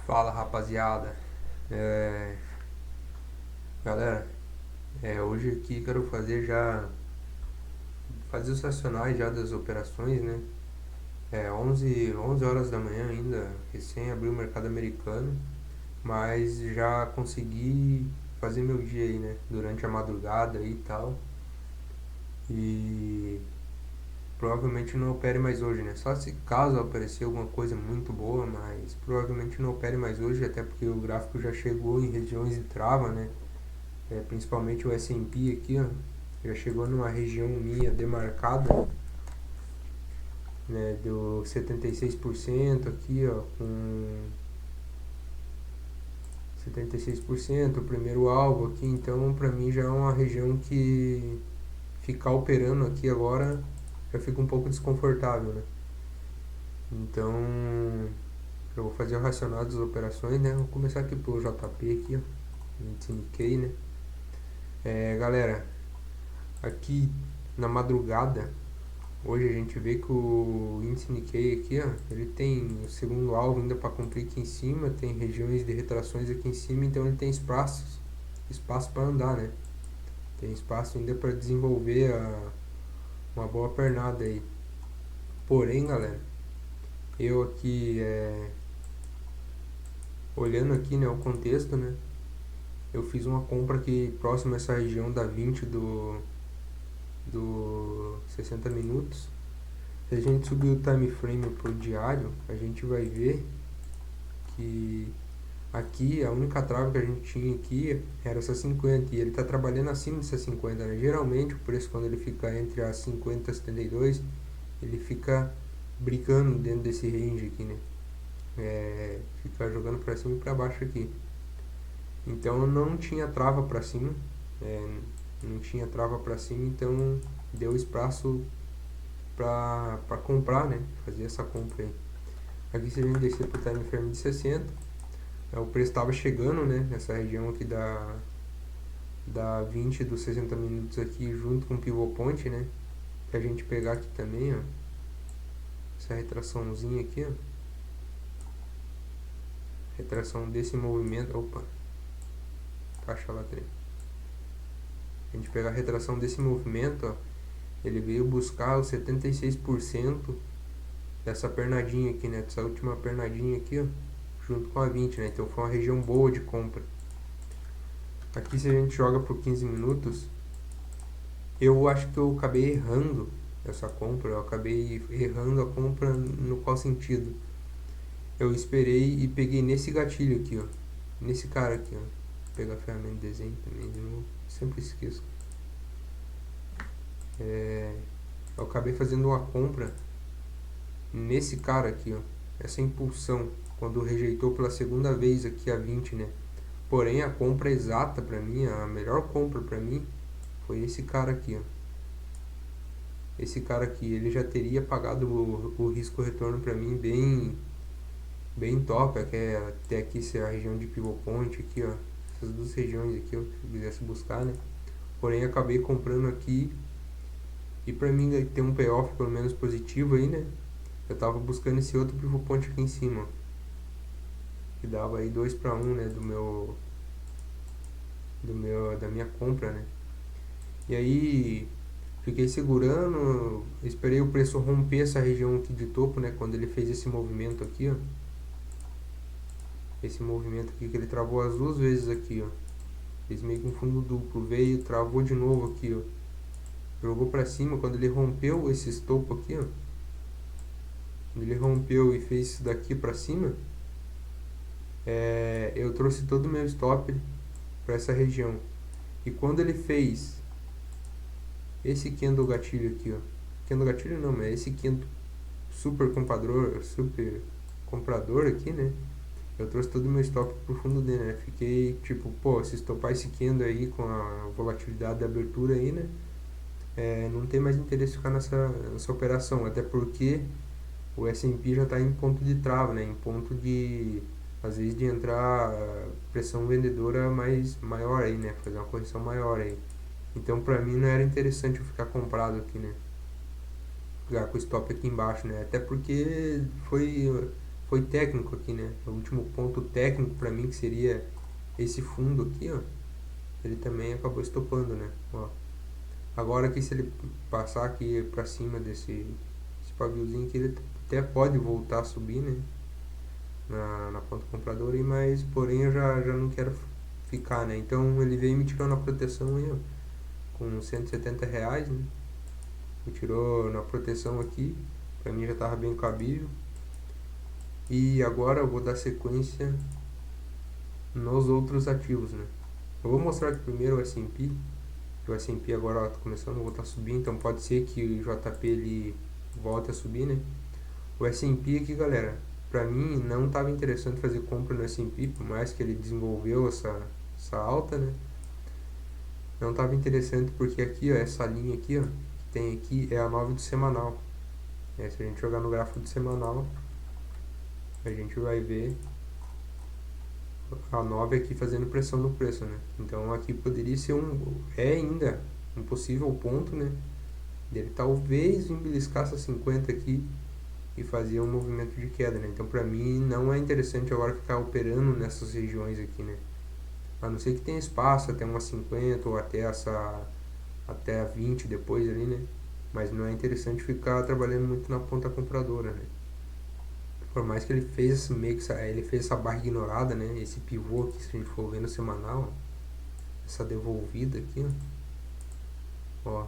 Fala rapaziada, é, galera, hoje aqui quero fazer os racionais já das operações, né? 11 horas da manhã ainda, recém abriu o mercado americano, mas já consegui fazer meu dia aí, né? Durante a madrugada aí e tal, e provavelmente não opere mais hoje, né? Só se caso aparecer alguma coisa muito boa, mas provavelmente não opere mais hoje, até porque o gráfico já chegou em regiões de trava, né? Principalmente o S&P aqui, ó, já chegou numa região minha demarcada, né, deu 76% aqui, ó, com 76%, o primeiro alvo aqui, então para mim já é uma região que ficar operando aqui agora já fica um pouco desconfortável, né? Então eu vou fazer o racional das operações, né? Vou começar aqui pelo JP aqui, ó, índice Nikkei, né? Galera, aqui na madrugada hoje a gente vê que o índice Nikkei aqui, ó, ele tem o segundo alvo ainda para cumprir aqui em cima, tem regiões de retrações aqui em cima, então ele tem espaço para andar, né? Tem espaço ainda para desenvolver uma boa pernada aí. Porém, galera, eu aqui olhando aqui, né, o contexto, né? Eu fiz uma compra aqui próximo a essa região da 20 do 60 minutos. Se a gente subir o time frame pro diário, a gente vai ver que aqui a única trava que a gente tinha aqui era essa 50 e ele está trabalhando acima dessa 50, né? Geralmente o preço quando ele fica entre as 50 e 72, ele fica brigando dentro desse range aqui, né? Fica jogando para cima e para baixo aqui. Então não tinha trava para cima, não tinha trava para cima, então deu espaço para comprar, né? Fazer essa compra aí. Aqui se a gente descer pro time frame de 60, o preço estava chegando, né, nessa região aqui da 20 dos 60 minutos aqui junto com o pivot point, né, que a gente pegar aqui também, ó, essa retraçãozinha aqui, ó, retração desse movimento, opa, caixa lá dentro. A gente pegar a retração desse movimento, ó, ele veio buscar os 76% dessa pernadinha aqui, né, dessa última pernadinha aqui, ó, junto com a 20, né, então foi uma região boa de compra. Aqui se a gente joga por 15 minutos, eu acho que eu acabei errando essa compra, eu acabei errando a compra no qual sentido? Eu esperei e peguei nesse gatilho aqui, ó, nesse cara aqui, ó. Vou pegar a ferramenta de desenho também de novo, sempre esqueço. Eu acabei fazendo uma compra nesse cara aqui, ó, essa impulsão, quando rejeitou pela segunda vez aqui a 20, né? Porém a compra exata pra mim, a melhor compra pra mim, foi esse cara aqui, ó. Esse cara aqui, ele já teria pagado o risco retorno para mim bem top, até aqui ser a região de pivot point aqui, ó, essas duas regiões aqui, ó, se eu quisesse buscar, né? Porém acabei comprando aqui e para mim ter um payoff pelo menos positivo aí, né? Eu tava buscando esse outro pivot point aqui em cima, ó, que dava aí 2 para 1, né, da minha compra, né? E aí fiquei segurando, esperei o preço romper essa região aqui de topo, né? Quando ele fez esse movimento aqui, ó. Esse movimento aqui que ele travou as duas vezes aqui, ó. Fez meio que um fundo duplo, veio, travou de novo aqui, ó. Jogou pra cima, quando ele rompeu esse topo aqui, ó. Quando ele rompeu e fez isso daqui pra cima, eu trouxe todo o meu stop para essa região. E quando ele fez esse candle gatilho aqui, ó. Candle gatilho não, mas esse candle super comprador aqui, né? Eu trouxe todo o meu stop pro fundo dele, né? Fiquei tipo, pô, se estopar esse candle aí com a volatilidade da abertura aí, né? Não tem mais interesse em ficar nessa operação, até porque o S&P já está em ponto de trava, né? Em ponto de, às vezes, de entrar pressão vendedora maior aí, né? Fazer uma correção maior aí. Então, pra mim, não era interessante eu ficar comprado aqui, né? Ficar com o stop aqui embaixo, né? Até porque foi foi técnico aqui, né? O último ponto técnico para mim, que seria esse fundo aqui, ó, ele também acabou estopando, né? Ó. Agora aqui, se ele passar aqui para cima esse paviozinho aqui, ele até pode voltar a subir, né? Na ponta compradora, mas porém eu já não quero ficar, né? Então ele veio me tirou na proteção aí, ó, com R$ 170, né? Me tirou na proteção aqui, pra mim já tava bem cabível. E agora eu vou dar sequência nos outros ativos, né? Eu vou mostrar aqui primeiro o S&P. O S&P agora ó, tá começando a voltar a subir, então pode ser que o JP ele volte a subir, né? O S&P aqui, galera, pra mim não estava interessante fazer compra no S&P, por mais que ele desenvolveu essa alta, né? Não estava interessante porque aqui, ó, essa linha aqui, ó, que tem aqui é a 9 do semanal. Se a gente jogar no gráfico do semanal, a gente vai ver a 9 aqui fazendo pressão no preço, né? Então aqui poderia ser ainda um possível ponto, né? Dele talvez beliscar essa 50 aqui e fazer um movimento de queda, né? Então pra mim não é interessante agora ficar operando nessas regiões aqui, né? A não ser que tenha espaço até uma 50 ou até a 20 depois ali, né? Mas não é interessante ficar trabalhando muito na ponta compradora, né? Por mais que ele fez ele fez essa barra ignorada, né? Esse pivô aqui, se a gente for ver no semanal, essa devolvida aqui, ó.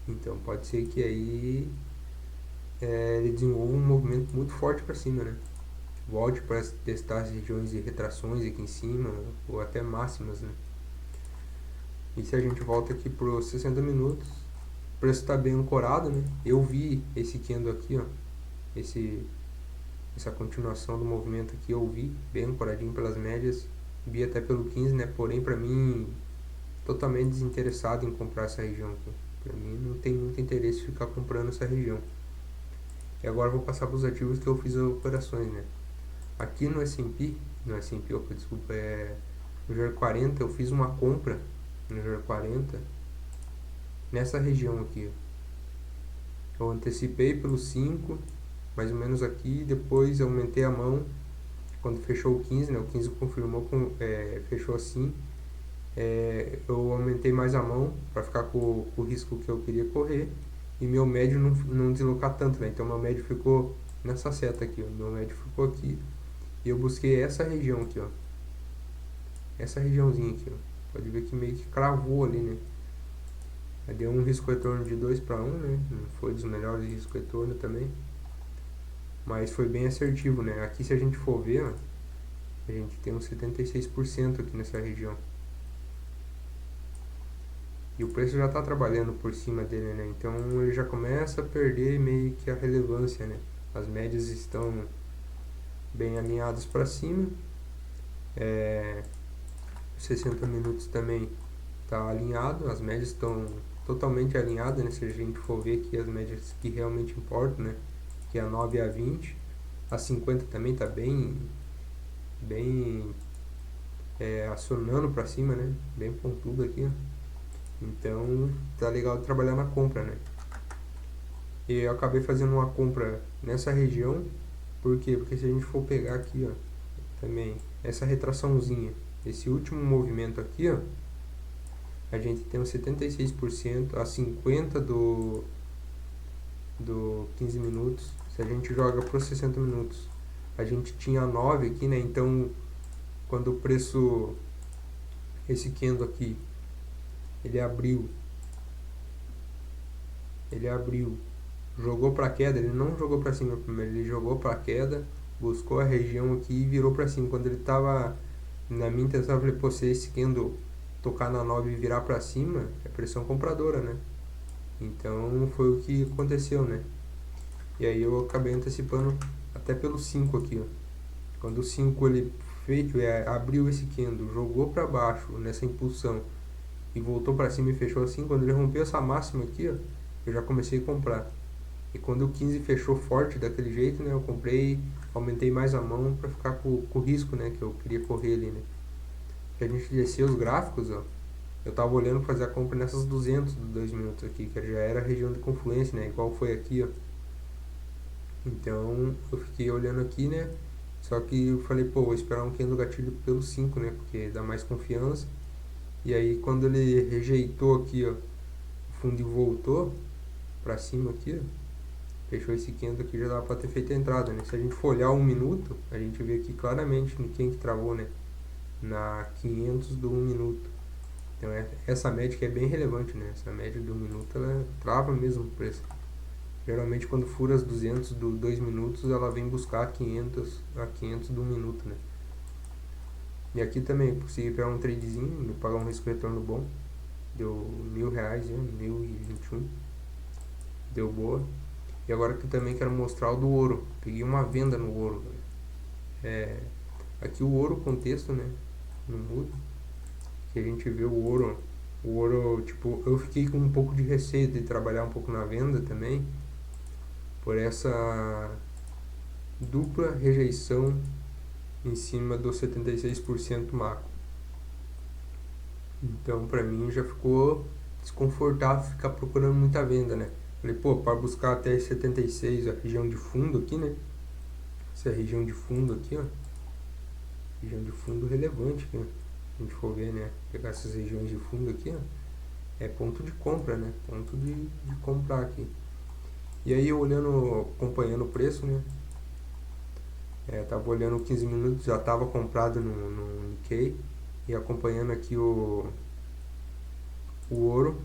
Então pode ser que aí ele desenvolva um movimento muito forte para cima, né? Volte para testar as regiões de retrações aqui em cima, ou até máximas, né? E se a gente volta aqui para os 60 minutos, o preço está bem ancorado, né? Eu vi esse candle aqui, ó, essa continuação do movimento aqui, eu vi bem ancoradinho pelas médias, vi até pelo 15, né? Porém, para mim, totalmente desinteressado em comprar essa região aqui. Para mim, não tem muito interesse em ficar comprando essa região. E agora eu vou passar para os ativos que eu fiz as operações, né? Aqui no S&P, desculpa, no GR40, eu fiz uma compra no GR40 nessa região aqui, ó. Eu antecipei pelo 5, mais ou menos aqui, depois eu aumentei a mão quando fechou o 15, né? O 15 confirmou, fechou assim. Eu aumentei mais a mão para ficar com o risco que eu queria correr e meu médio não deslocar tanto, né? Então meu médio ficou nessa seta aqui, ó. Meu médio ficou aqui e eu busquei essa região aqui, ó. Essa regiãozinha aqui, ó. Pode ver que meio que cravou ali, né? Deu um risco-retorno de 2:1, né? Não foi dos melhores risco-retorno também, mas foi bem assertivo, né? Aqui, se a gente for ver, ó, a gente tem uns 76% aqui nessa região. E o preço já está trabalhando por cima dele, né? Então ele já começa a perder meio que a relevância, né? As médias estão bem alinhadas para cima. 60 minutos também está alinhado, as médias estão totalmente alinhadas, né? Se a gente for ver aqui as médias que realmente importam, né? Que é a 9 e a 20. A 50 também está bem acionando para cima, né? Bem pontudo aqui, ó. Então tá legal de trabalhar na compra, né? E eu acabei fazendo uma compra nessa região. Por quê? Porque se a gente for pegar aqui, ó, também essa retraçãozinha, esse último movimento aqui, ó, a gente tem uns 76%, a 50 do 15 minutos. Se a gente joga para os 60 minutos, a gente tinha 9 aqui, né? Então, quando o preço, esse candle aqui, ele abriu, jogou para queda, ele não jogou para cima primeiro, ele jogou para queda, buscou a região aqui e virou para cima. Quando ele tava, na minha intenção, eu falei, pô, se esse candle tocar na 9 e virar para cima, é pressão compradora, né? Então foi o que aconteceu, né? E aí eu acabei antecipando até pelo 5 aqui, ó. Quando o 5 ele abriu esse candle, jogou para baixo nessa impulsão e voltou para cima e fechou assim, quando ele rompeu essa máxima aqui, ó, eu já comecei a comprar. E quando o 15 fechou forte daquele jeito, né, eu comprei, aumentei mais a mão para ficar com o risco, né, que eu queria correr ali, né. Se a gente descer os gráficos, ó, eu tava olhando para fazer a compra nessas 200 de 2 minutos aqui, que já era a região de confluência, né, igual foi aqui, ó. Então eu fiquei olhando aqui, né? Só que eu falei, pô, vou esperar um candle gatilho pelo 5, né? Porque dá mais confiança. E aí quando ele rejeitou aqui, ó, o fundo e voltou pra cima aqui, ó, fechou esse candle aqui, já dava pra ter feito a entrada, né? Se a gente for olhar 1 minuto, a gente vê aqui claramente em quem que travou, né? Na 500 do 1 minuto. Então essa média que é bem relevante, né? Essa média do 1 minuto, ela trava mesmo o preço. Geralmente quando fura as 200 do 2 minutos, ela vem buscar 500 a 500 do 1 minuto, né? E aqui também, consegui pegar um tradezinho, pagar um risco retorno bom. Deu R$ 1.000, né? 1.021. Deu boa. E agora aqui também quero mostrar o do ouro. Peguei uma venda no ouro. Aqui o ouro, contexto, né? Não muda. Que a gente vê o ouro. O ouro, tipo, eu fiquei com um pouco de receio de trabalhar um pouco na venda também. Por essa dupla rejeição em cima do 76% macro. Então, pra mim já ficou desconfortável ficar procurando muita venda, né? Falei, pô, para buscar até 76, a região de fundo aqui, né? Essa região de fundo aqui, ó. Região de fundo relevante aqui, ó. Se a gente for ver, né? Pegar essas regiões de fundo aqui, ó. É ponto de compra, né? Ponto de comprar aqui. E aí, eu olhando, acompanhando o preço, né? Tava olhando 15 minutos, já tava comprado no Nikkei. E acompanhando aqui o ouro.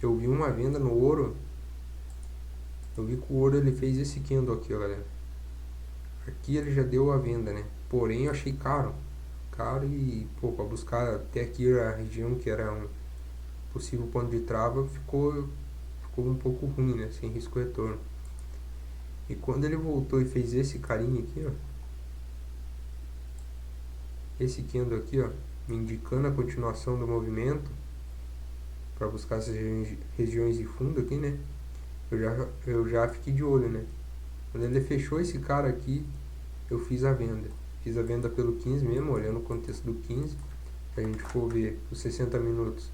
Eu vi uma venda no ouro. Eu vi que o ouro ele fez esse candle aqui, ó, galera. Aqui ele já deu a venda, né? Porém, eu achei caro. Caro e, pô, pra buscar até aqui a região que era um possível ponto de trava, ficou um pouco ruim, né? Sem risco retorno. E quando ele voltou e fez esse carinha aqui, ó. Esse candle aqui, ó. Me indicando a continuação do movimento. Para buscar essas regiões de fundo aqui, né? Eu já fiquei de olho, né? Quando ele fechou esse cara aqui, eu fiz a venda. Fiz a venda pelo 15 mesmo, olhando o contexto do 15. Se a gente for ver os 60 minutos,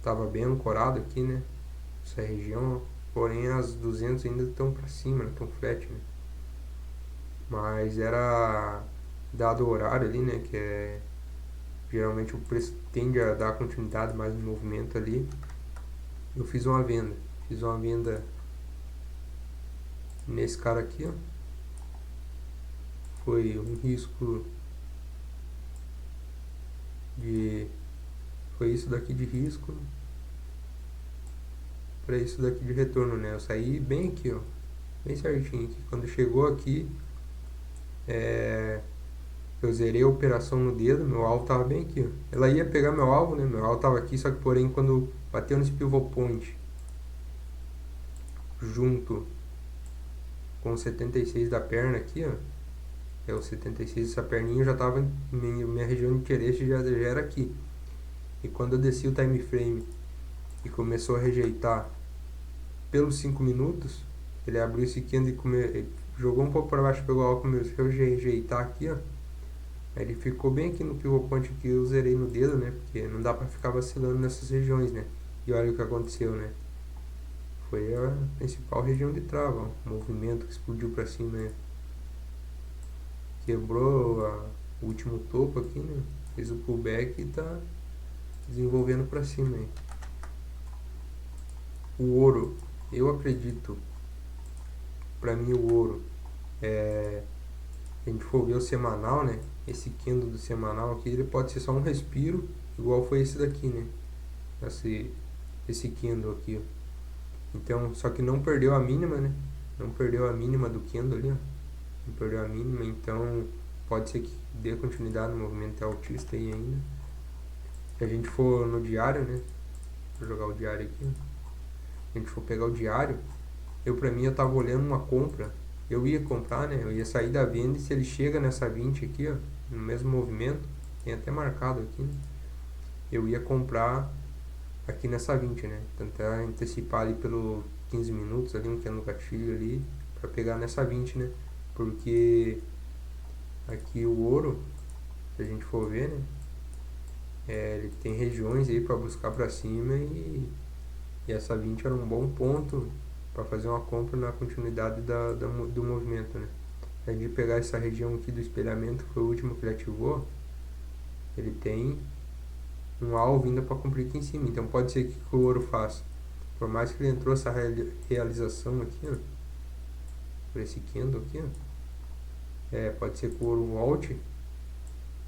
tava bem ancorado aqui, né? Essa região, porém as 200 ainda estão para cima, né? Estão flat, né? Mas era dado o horário ali, né? Que é geralmente o preço tende a dar continuidade mais no movimento ali. Eu fiz uma venda. Fiz uma venda nesse cara aqui, ó. Foi um risco de... Foi isso daqui de risco para isso daqui de retorno, né? Eu saí bem aqui, ó. Bem certinho aqui. Quando chegou aqui, eu zerei a operação no dedo. Meu alvo tava bem aqui, ó. Ela ia pegar meu alvo, né? Meu alvo tava aqui, só que porém quando bateu nesse pivot point junto com o 76 da perna aqui, ó. O 76 dessa perninha já tava em minha região de interesse, já era aqui. E quando eu desci o time frame e começou a rejeitar pelos 5 minutos, ele abriu esse candle e jogou um pouco para baixo, pegou o alvo, começou a rejeitar aqui, ó. Aí ele ficou bem aqui no pivot point que eu zerei no dedo, né? Porque não dá para ficar vacilando nessas regiões, né? E olha o que aconteceu, né? Foi a principal região de trava, ó. O movimento que explodiu para cima, né? Quebrou o último topo aqui, né? Fez o pullback e tá desenvolvendo para cima aí. O ouro, eu acredito, para mim o ouro se a gente for ver o semanal, né? Esse candle do semanal aqui, ele pode ser só um respiro, igual foi esse daqui, né? Esse candle aqui, ó. Então, só que não perdeu a mínima, né? Não perdeu a mínima do candle ali, ó. Não perdeu a mínima, então pode ser que dê continuidade no movimento altista aí ainda. Se a gente for no diário, né? Vou jogar o diário aqui. Se a gente for pegar o diário, pra mim, eu tava olhando uma compra. Eu ia comprar, né? Eu ia sair da venda e se ele chega nessa 20 aqui, ó, no mesmo movimento, tem até marcado aqui, né? Eu ia comprar aqui nessa 20, né? Tentar antecipar ali pelo 15 minutos ali, um candle gatilho ali, pra pegar nessa 20, né? Porque aqui o ouro, se a gente for ver, né? Ele tem regiões aí para buscar para cima e essa 20 era um bom ponto para fazer uma compra na continuidade do movimento, né? A gente pegar essa região aqui do espelhamento, que foi o último que ele ativou, ele tem um alvo ainda para cumprir aqui em cima. Então pode ser que o ouro faça, por mais que ele entrou essa realização aqui, ó, por esse candle aqui, ó, pode ser que o ouro volte,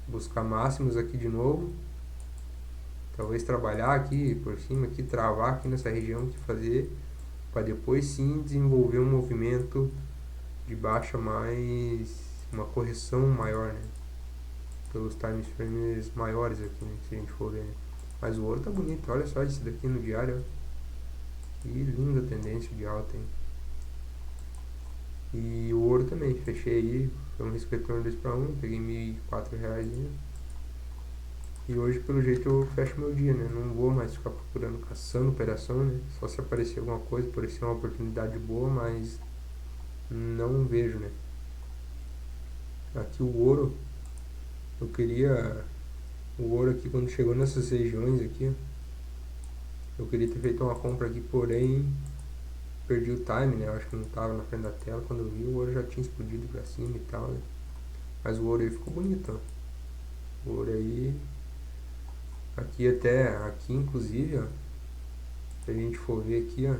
buscar máximos aqui de novo, talvez trabalhar aqui por cima, aqui travar aqui nessa região, que fazer, para depois sim desenvolver um movimento de baixa mais, uma correção maior, né? Pelos time frames maiores aqui, né? Se a gente for ver, né? Mas o ouro tá bonito, olha só isso daqui no diário, ó. Que linda tendência de alta, hein? E o ouro também, fechei aí, foi um risco retorno 2/1, peguei R$1.004 aí. E hoje, pelo jeito, eu fecho meu dia, né? Não vou mais ficar procurando, caçando operação, né? Só se aparecer alguma coisa, parecer uma oportunidade boa, mas não vejo, né? Aqui o ouro, eu queria... O ouro aqui, quando chegou nessas regiões aqui, eu queria ter feito uma compra aqui, porém perdi o time, né? Eu acho que não tava na frente da tela. Quando eu vi, o ouro já tinha explodido pra cima e tal, né? Mas o ouro aí ficou bonito, ó. O ouro aí... Aqui até... Aqui, inclusive, ó, se a gente for ver aqui, ó,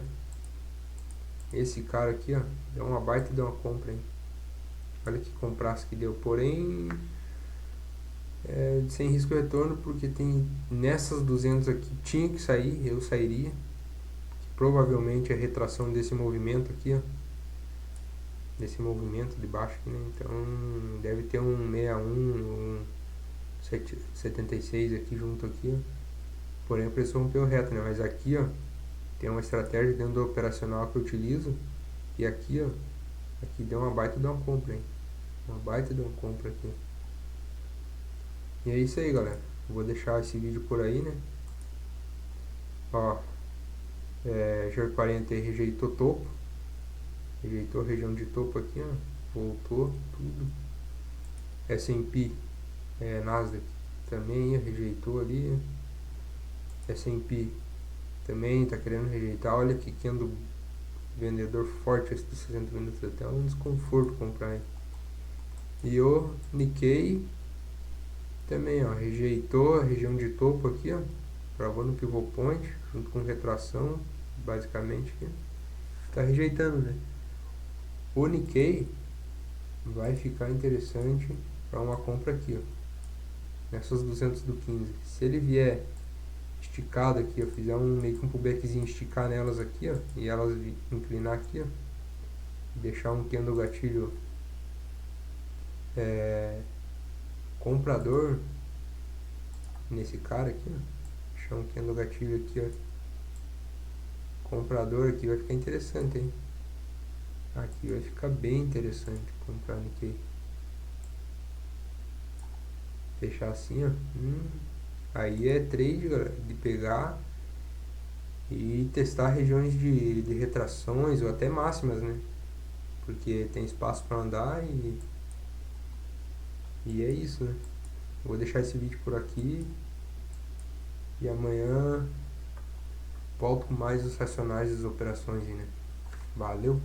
esse cara aqui, ó, deu uma baita e deu uma compra, hein? Olha que compraço que deu. Porém, sem risco de retorno, porque tem nessas 200 aqui, tinha que sair, eu sairia. Provavelmente é retração desse movimento aqui, ó. Desse movimento de baixo aqui, né? Então, deve ter um 61, um 76 aqui junto aqui, ó. Porém, a pressão rompeu reto, né? Mas aqui, ó, tem uma estratégia dentro do operacional que eu utilizo. E aqui, ó, aqui deu uma baita de uma compra, hein? Uma baita de uma compra aqui. E é isso aí, galera. Vou deixar esse vídeo por aí, né? Ó, G40 rejeitou topo. Rejeitou a região de topo aqui, ó. Voltou tudo. S&P, Nasdaq também rejeitou ali. S&P também tá querendo rejeitar. Olha que candle vendedor forte esse dos 60 minutos, até um desconforto comprar aí. E o Nikkei também, ó, rejeitou a região de topo aqui, ó, travou no pivot point junto com retração, basicamente aqui. Tá rejeitando, né? O Nikkei vai ficar interessante para uma compra aqui, ó, nessas 200 do 15. Se ele vier esticado aqui, ó, fizer meio que um pullbackzinho, esticar nelas aqui, ó, e elas inclinar aqui, ó, deixar um candle gatilho comprador nesse cara aqui, ó, deixar um candle gatilho aqui, ó, comprador aqui, vai ficar interessante, hein? Aqui vai ficar bem interessante comprar Nikkei. Fechar assim, ó. Aí é trade, galera, de pegar e testar regiões de retrações ou até máximas, né? Porque tem espaço para andar e é isso, né? Vou deixar esse vídeo por aqui e amanhã volto com mais os racionais das operações aí, né? Valeu!